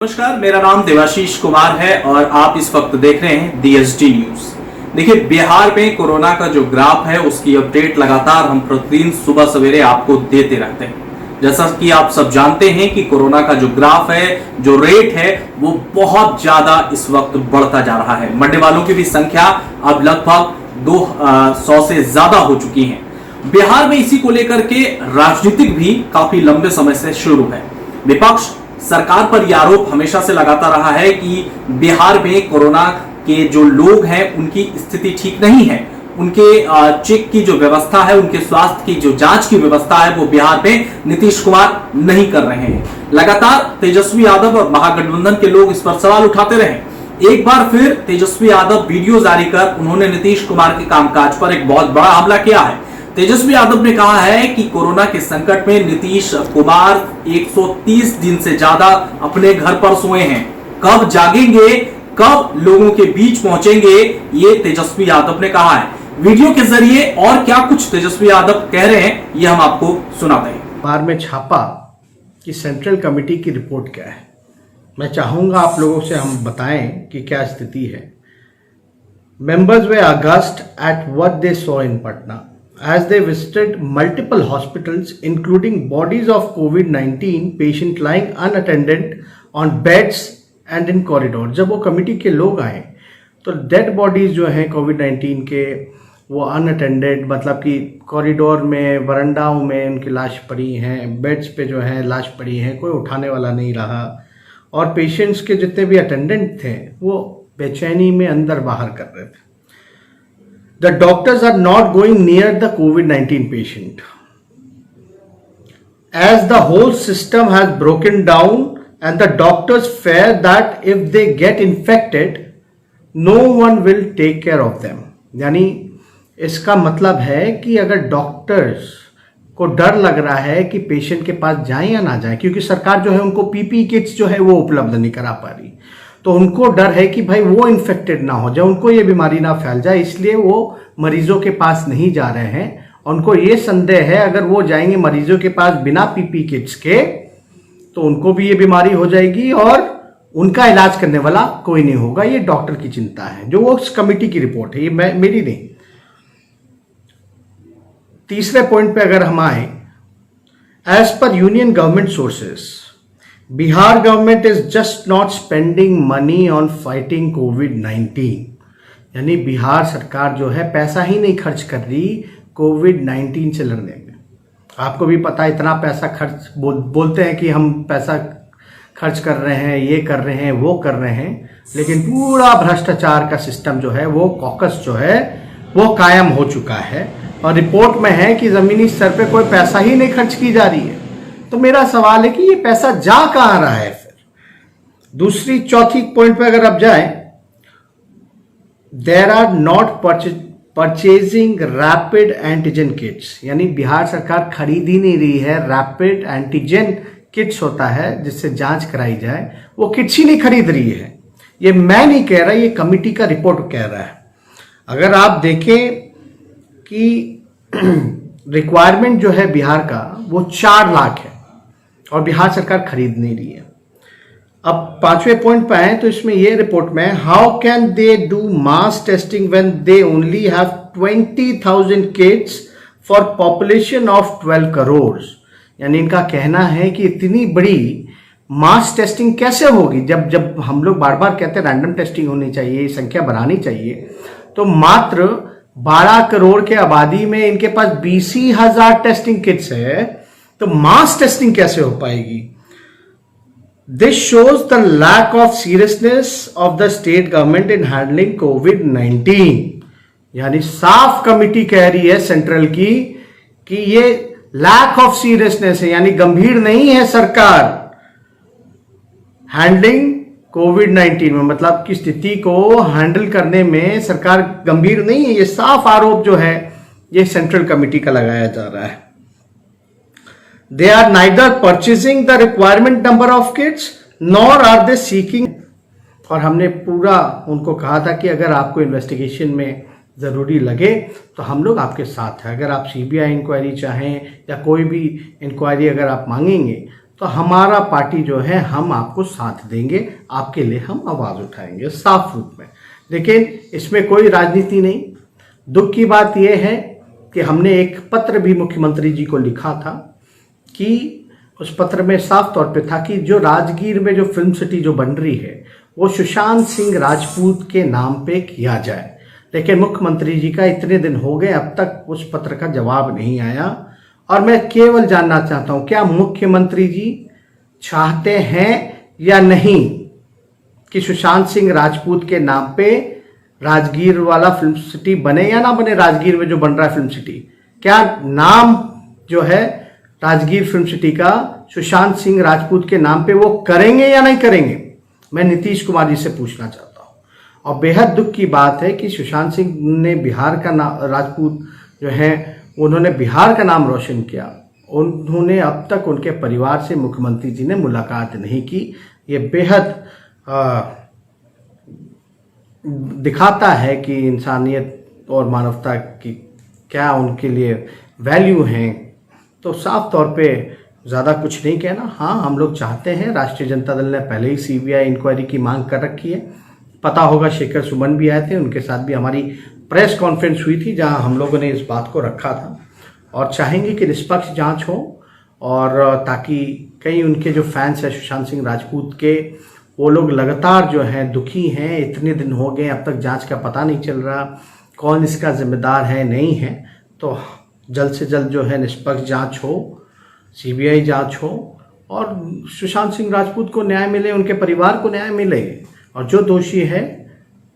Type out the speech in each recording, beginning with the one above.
नमस्कार, मेरा नाम देवाशीष कुमार है और आप इस वक्त देख रहे हैं DSD न्यूज। देखिए, बिहार में कोरोना का जो ग्राफ है उसकी अपडेट लगातार हम प्रतिदिन सुबह सवेरे आपको देते रहते हैं। जैसा कि आप सब जानते हैं कि कोरोना का जो ग्राफ है, जो रेट है, वो बहुत ज्यादा इस वक्त बढ़ता जा रहा है। मरने वालों की भी संख्या अब लगभग 200 से ज्यादा हो चुकी है। बिहार में इसी को लेकर के राजनीतिक भी काफी लंबे समय से शुरू है। विपक्ष सरकार पर यह आरोप हमेशा से लगाता रहा है कि बिहार में कोरोना के जो लोग हैं उनकी स्थिति ठीक नहीं है। उनके चेक की जो व्यवस्था है, उनके स्वास्थ्य की जो जांच की व्यवस्था है, वो बिहार में नीतीश कुमार नहीं कर रहे हैं। लगातार तेजस्वी यादव और महागठबंधन के लोग इस पर सवाल उठाते रहे। एक बार फिर तेजस्वी यादव वीडियो जारी कर उन्होंने नीतीश कुमार के कामकाज पर एक बहुत बड़ा हमला किया है। तेजस्वी यादव ने कहा है कि कोरोना के संकट में नीतीश कुमार 130 दिन से ज्यादा अपने घर पर सोए हैं। कब जागेंगे, कब लोगों के बीच पहुंचेंगे, ये तेजस्वी यादव ने कहा है। वीडियो के जरिए और क्या कुछ तेजस्वी यादव कह रहे हैं, ये हम आपको सुनाते हैं। बार में छापा कि सेंट्रल कमेटी की रिपोर्ट क्या है। मैं चाहूंगा आप लोगों से हम बताएं कि क्या स्थिति है। Members way August at what they saw in Patna as they visited multiple hospitals including bodies of COVID-19 patient lying unattended on beds and in corridor। जब वो कमेटी के लोग आए तो डेड बॉडीज जो हैं कोविड-19 के वो अनअटेंडेड, मतलब कि कॉरिडोर में, वरांडाओं में उनकी लाश पड़ी हैं, बेड्स पे जो है लाश पड़ी हैं, कोई उठाने वाला नहीं रहा। और पेशेंट्स के जितने भी अटेंडेंट थे वो बेचैनी में अंदर बाहर कर रहे थे। The doctors are not going near the COVID-19 patient, as the whole system has broken down and the doctors fear that if they get infected, no one will take care of them। यानी इसका मतलब है कि अगर doctors को डर लग रहा है कि पेशेंट के पास जाए या ना जाए, क्योंकि सरकार जो है उनको पीपी किट्स जो है वो उपलब्ध नहीं करा पा रही, तो उनको डर है कि भाई वो इन्फेक्टेड ना हो जाए, उनको ये बीमारी ना फैल जाए, इसलिए वो मरीजों के पास नहीं जा रहे हैं। उनको ये संदेह है अगर वो जाएंगे मरीजों के पास बिना पीपी किट्स के तो उनको भी ये बीमारी हो जाएगी और उनका इलाज करने वाला कोई नहीं होगा। ये डॉक्टर की चिंता है, जो वो उस कमेटी की रिपोर्ट है, ये मेरी नहीं। तीसरे पॉइंट पे अगर हम आए, as per union government sources, Bihar government is just not spending money on fighting Covid. यानी बिहार सरकार जो है पैसा ही नहीं खर्च कर रही कोविड-19 से लड़ने में। आपको भी पता है इतना पैसा खर्च बोलते हैं कि हम पैसा खर्च कर रहे हैं, ये कर रहे हैं, वो कर रहे हैं, लेकिन पूरा भ्रष्टाचार का सिस्टम जो है, वो कॉकस जो है वो कायम हो चुका है और रिपोर्ट में है कि जमीनी स्तर पे कोई पैसा ही नहीं खर्च की जा रही है। तो मेरा सवाल है कि ये पैसा जा कहां रहा है फिर। दूसरी चौथी पॉइंट पे अगर आप जाएं, there are not purchasing rapid antigen kits. यानी बिहार सरकार खरीद ही नहीं रही है रैपिड एंटीजन किट्स होता है जिससे जांच कराई जाए, वो किट्स ही नहीं खरीद रही है। ये मैं नहीं कह रहा, ये कमिटी का रिपोर्ट कह रहा है। अगर आप देखें कि रिक्वायरमेंट जो है बिहार का वो 4 लाख है और बिहार सरकार खरीद नहीं रही है। अब पांचवें पॉइंट पे आए तो इसमें ये रिपोर्ट में, how can they do mass testing when they only have 20,000 kits for population of 12 crore. यानी इनका कहना है कि इतनी बड़ी मास टेस्टिंग कैसे होगी। जब हम लोग बार बार कहते हैं रैंडम टेस्टिंग होनी चाहिए, संख्या बढ़ानी चाहिए, तो मात्र 12 करोड़ के आबादी में इनके पास 20,000 टेस्टिंग किट्स है, तो मास टेस्टिंग कैसे हो पाएगी। This shows the lack of seriousness of the state government in handling Covid. यानी साफ कमिटी कह रही है सेंट्रल की कि ये लैक ऑफ सीरियसनेस है, यानी गंभीर नहीं है सरकार हैंडलिंग कोविड-19 में, मतलब की स्थिति को हैंडल करने में सरकार गंभीर नहीं है। ये साफ आरोप जो है ये सेंट्रल कमिटी का लगाया जा रहा है। They are neither purchasing the requirement number of kits nor are they seeking। और हमने पूरा उनको कहा था कि अगर आपको इन्वेस्टिगेशन में ज़रूरी लगे तो हम लोग आपके साथ हैं। अगर आप CBI इंक्वायरी चाहें या कोई भी इंक्वायरी अगर आप मांगेंगे तो हमारा पार्टी जो है हम आपको साथ देंगे, आपके लिए हम आवाज़ उठाएंगे साफ रूप में। लेकिन इसमें कोई राजनीति नहीं। दुख की बात यह है कि हमने एक पत्र भी मुख्यमंत्री जी को लिखा था कि उस पत्र में साफ तौर पे था कि जो राजगीर में जो फिल्म सिटी जो बन रही है वो सुशांत सिंह राजपूत के नाम पे किया जाए। लेकिन मुख्यमंत्री जी का इतने दिन हो गए, अब तक उस पत्र का जवाब नहीं आया। और मैं केवल जानना चाहता हूं, क्या मुख्यमंत्री जी चाहते हैं या नहीं कि सुशांत सिंह राजपूत के नाम पे राजगीर वाला फिल्म सिटी बने या ना बने? राजगीर में जो बन रहा है फिल्म सिटी, क्या नाम जो है राजगीर फिल्म सिटी का सुशांत सिंह राजपूत के नाम पे वो करेंगे या नहीं करेंगे? मैं नीतीश कुमार जी से पूछना चाहता हूं। और बेहद दुख की बात है कि सुशांत सिंह ने बिहार का नाम, राजपूत जो है उन्होंने बिहार का नाम रोशन किया। उन्होंने अब तक उनके परिवार से मुख्यमंत्री जी ने मुलाकात नहीं की। ये बेहद दिखाता है कि इंसानियत और मानवता की क्या उनके लिए वैल्यू हैं। तो साफ तौर पे ज़्यादा कुछ नहीं कहना। हाँ, हम लोग चाहते हैं, राष्ट्रीय जनता दल ने पहले ही सीबीआई इंक्वायरी की मांग कर रखी है। पता होगा शेखर सुमन भी आए थे, उनके साथ भी हमारी प्रेस कॉन्फ्रेंस हुई थी जहां हम लोगों ने इस बात को रखा था और चाहेंगे कि निष्पक्ष जांच हो, और ताकि कई उनके जो फैंस हैं सुशांत सिंह राजपूत के, वो लोग लगातार जो हैं दुखी हैं। इतने दिन हो गए, अब तक जांच का पता नहीं चल रहा, कौन इसका जिम्मेदार है नहीं है। तो जल्द से जल्द जो है निष्पक्ष जांच हो, सीबीआई जांच हो और सुशांत सिंह राजपूत को न्याय मिले, उनके परिवार को न्याय मिले और जो दोषी है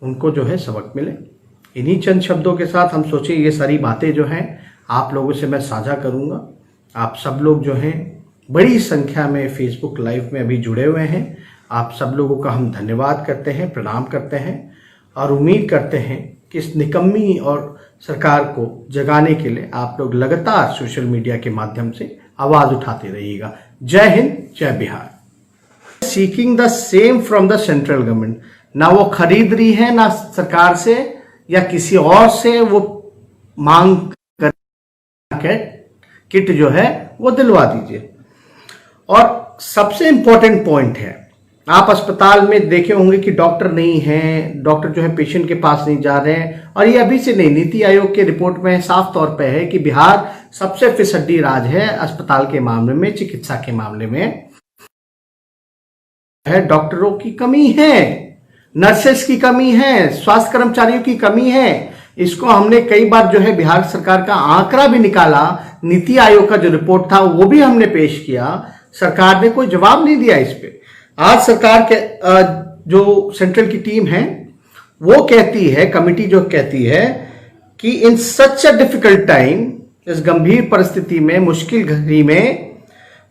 उनको जो है सबक मिले। इन्हीं चंद शब्दों के साथ हम सोचे ये सारी बातें जो हैं आप लोगों से मैं साझा करूंगा। आप सब लोग जो हैं बड़ी संख्या में फेसबुक लाइव में अभी जुड़े हुए हैं। आप सब लोगों का हम धन्यवाद करते हैं, प्रणाम करते हैं और उम्मीद करते हैं कि इस निकम्मी और सरकार को जगाने के लिए आप लोग लगातार सोशल मीडिया के माध्यम से आवाज उठाते रहिएगा। जय हिंद, जय Bihar. Seeking the same from the central government, ना वो खरीद रही है ना सरकार से या किसी और से वो मांग कर किट जो है वो दिलवा दीजिए। और सबसे इंपॉर्टेंट पॉइंट है, आप अस्पताल में देखे होंगे कि डॉक्टर नहीं है, डॉक्टर जो है पेशेंट के पास नहीं जा रहे हैं। और ये अभी से नहीं, नीति आयोग के रिपोर्ट में साफ तौर पे है कि बिहार सबसे फिसड्डी राज्य है अस्पताल के मामले में, चिकित्सा के मामले में है। डॉक्टरों की कमी है, नर्सेस की कमी है, स्वास्थ्य कर्मचारियों की कमी है। इसको हमने कई बार जो है बिहार सरकार का आंकड़ा भी निकाला, नीति आयोग का जो रिपोर्ट था वो भी हमने पेश किया। सरकार ने कोई जवाब नहीं दिया इस पे। आज सरकार के जो सेंट्रल की टीम है वो कहती है, कमिटी जो कहती है कि इन सच अ डिफिकल्ट टाइम, इस गंभीर परिस्थिति में, मुश्किल घड़ी में,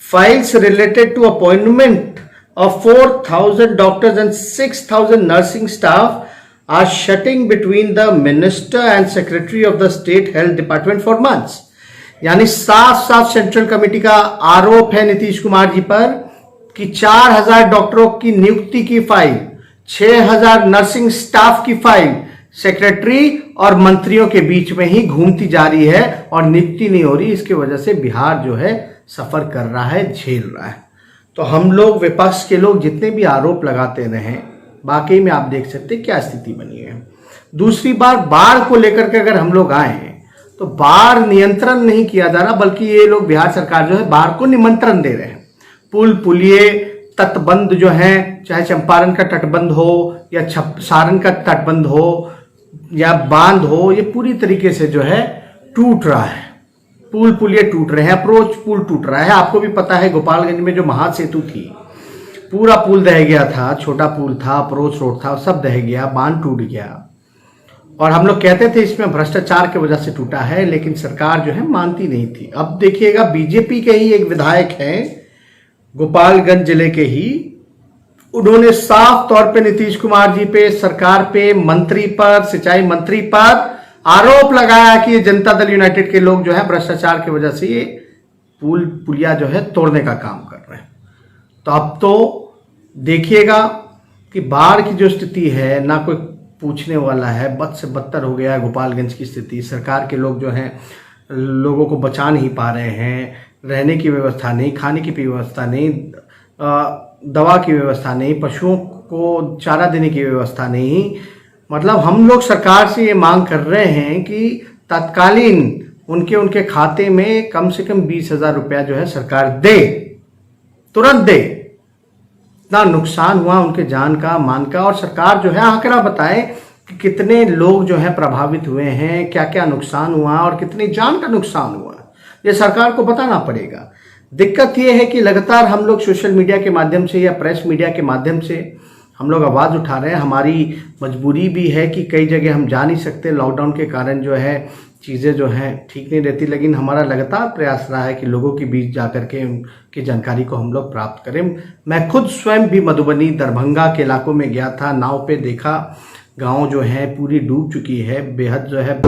files related to appointment of 4,000 doctors and 6,000 nursing staff are shutting between the minister and secretary of the state health department for months। यानी साफ साफ सेंट्रल कमेटी का आरोप है नीतीश कुमार जी पर कि 4,000 डॉक्टरों की नियुक्ति की फाइल, 6,000 नर्सिंग स्टाफ की फाइल सेक्रेटरी और मंत्रियों के बीच में ही घूमती जा रही है और नियुक्ति नहीं हो रही। इसकी वजह से बिहार जो है सफर कर रहा है, झेल रहा है। तो हम लोग, विपक्ष के लोग जितने भी आरोप लगाते रहे, वाकई में आप देख सकते हैं क्या स्थिति बनी है। दूसरी बार बाढ़ को लेकर के अगर हम लोग आए हैं तो बाढ़ नियंत्रण नहीं किया जा रहा, बल्कि ये लोग, बिहार सरकार जो है बाढ़ को निमंत्रण दे रहे हैं। पुल पुलिये, तटबंध जो है, चाहे चंपारण का तटबंध हो या सारण का तटबंध हो या बांध हो, ये पूरी तरीके से जो है टूट रहा है। पुल पुलिये टूट रहे हैं, अप्रोच पुल टूट रहा है। आपको भी पता है गोपालगंज में जो महासेतु थी, पूरा पुल दह गया था, छोटा पुल था, अप्रोच रोड था, सब दह गया, बांध टूट गया। और हम लोग कहते थे इसमें भ्रष्टाचार की वजह से टूटा है, लेकिन सरकार जो है मानती नहीं थी। अब देखिएगा, बीजेपी के ही एक विधायक हैं गोपालगंज जिले के ही, उन्होंने साफ तौर पे नीतीश कुमार जी पे, सरकार पे, मंत्री पर, सिंचाई मंत्री पर आरोप लगाया कि ये जनता दल यूनाइटेड के लोग जो है भ्रष्टाचार की वजह से ये पुल पुलिया जो है तोड़ने का काम कर रहे हैं। तो अब तो देखिएगा कि बाढ़ की जो स्थिति है, ना कोई पूछने वाला है, बद से बदतर हो गया है गोपालगंज की स्थिति। सरकार के लोग जो हैं लोगों को बचा नहीं पा रहे हैं, रहने की व्यवस्था नहीं, खाने की व्यवस्था नहीं, दवा की व्यवस्था नहीं, पशुओं को चारा देने की व्यवस्था नहीं। मतलब हम लोग सरकार से ये मांग कर रहे हैं कि तत्कालीन उनके खाते में कम से कम 20,000 रुपया जो है सरकार दे, तुरंत दे। इतना नुकसान हुआ उनके जान का, मान का, और सरकार जो है आंकड़ा बताए कि कितने लोग जो है प्रभावित हुए हैं, क्या क्या नुकसान हुआ और कितनी जान का नुकसान हुआ, ये सरकार को बताना पड़ेगा। दिक्कत ये है कि लगातार हम लोग सोशल मीडिया के माध्यम से या प्रेस मीडिया के माध्यम से हम लोग आवाज़ उठा रहे हैं। हमारी मजबूरी भी है कि कई जगह हम जा नहीं सकते, लॉकडाउन के कारण जो है चीज़ें जो हैं ठीक नहीं रहती, लेकिन हमारा लगातार प्रयास रहा है कि लोगों के बीच जा कर के उनकी जानकारी को हम लोग प्राप्त करें। मैं खुद स्वयं भी मधुबनी, दरभंगा के इलाकों में गया था, नाव पे देखा, गांव जो है पूरी डूब चुकी है, बेहद जो है